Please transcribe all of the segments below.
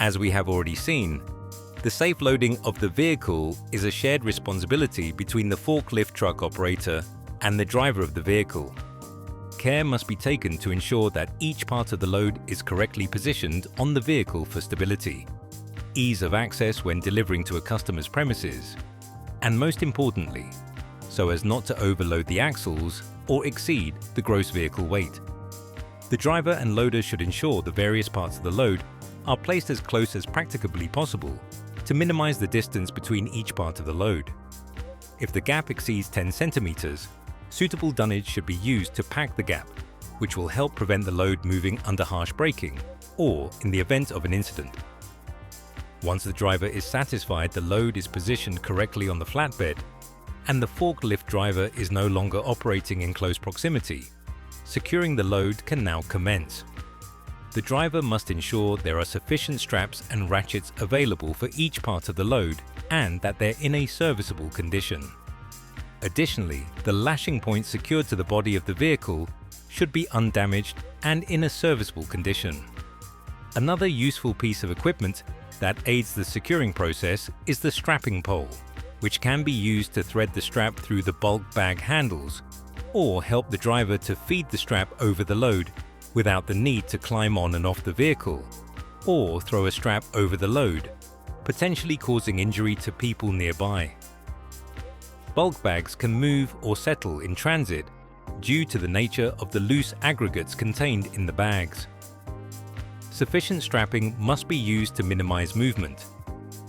As we have already seen, the safe loading of the vehicle is a shared responsibility between the forklift truck operator and the driver of the vehicle. Care must be taken to ensure that each part of the load is correctly positioned on the vehicle for stability, ease of access when delivering to a customer's premises, and most importantly, so as not to overload the axles or exceed the gross vehicle weight. The driver and loader should ensure the various parts of the load are placed as close as practicably possible to minimize the distance between each part of the load. If the gap exceeds 10 centimeters, suitable dunnage should be used to pack the gap, which will help prevent the load moving under harsh braking or in the event of an incident. Once the driver is satisfied the load is positioned correctly on the flatbed and the forklift driver is no longer operating in close proximity, securing the load can now commence. The driver must ensure there are sufficient straps and ratchets available for each part of the load and that they're in a serviceable condition. Additionally, the lashing points secured to the body of the vehicle should be undamaged and in a serviceable condition. Another useful piece of equipment that aids the securing process is the strapping pole, which can be used to thread the strap through the bulk bag handles or help the driver to feed the strap over the load without the need to climb on and off the vehicle or throw a strap over the load, potentially causing injury to people nearby. Bulk bags can move or settle in transit due to the nature of the loose aggregates contained in the bags. Sufficient strapping must be used to minimize movement,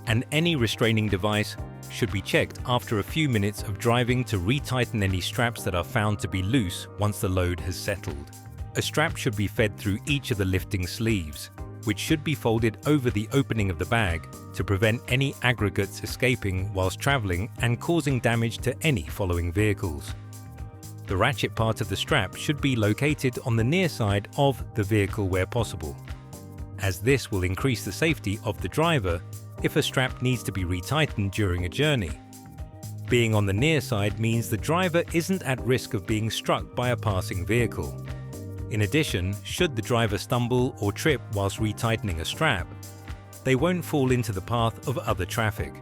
and any restraining device should be checked after a few minutes of driving to retighten any straps that are found to be loose once the load has settled. A strap should be fed through each of the lifting sleeves, which should be folded over the opening of the bag to prevent any aggregates escaping whilst traveling and causing damage to any following vehicles. The ratchet part of the strap should be located on the near side of the vehicle where possible, as this will increase the safety of the driver if a strap needs to be retightened during a journey. Being on the near side means the driver isn't at risk of being struck by a passing vehicle. In addition, should the driver stumble or trip whilst retightening a strap, they won't fall into the path of other traffic.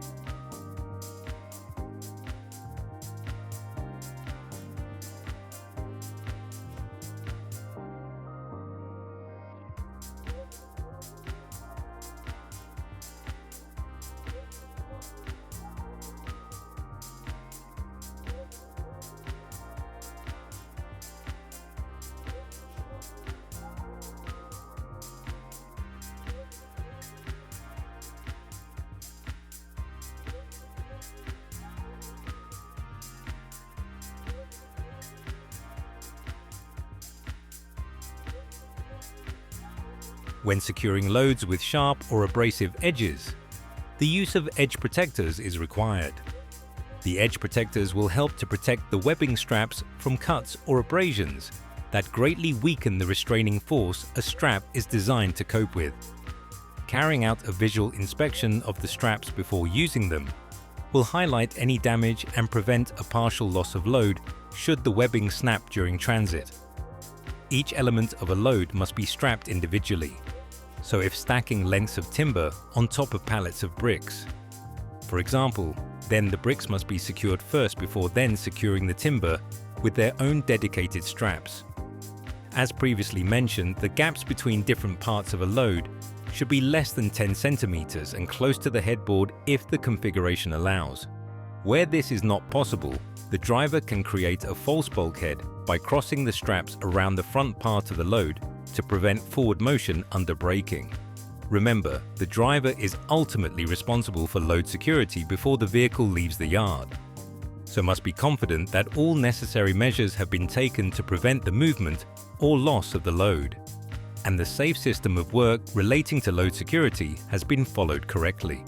When securing loads with sharp or abrasive edges, the use of edge protectors is required. The edge protectors will help to protect the webbing straps from cuts or abrasions that greatly weaken the restraining force a strap is designed to cope with. Carrying out a visual inspection of the straps before using them will highlight any damage and prevent a partial loss of load should the webbing snap during transit. Each element of a load must be strapped individually, so if stacking lengths of timber on top of pallets of bricks, for example, then the bricks must be secured first before then securing the timber with their own dedicated straps. As previously mentioned, the gaps between different parts of a load should be less than 10 centimeters and close to the headboard if the configuration allows. Where this is not possible, the driver can create a false bulkhead by crossing the straps around the front part of the load to prevent forward motion under braking. Remember, the driver is ultimately responsible for load security before the vehicle leaves the yard, so must be confident that all necessary measures have been taken to prevent the movement or loss of the load, and the safe system of work relating to load security has been followed correctly.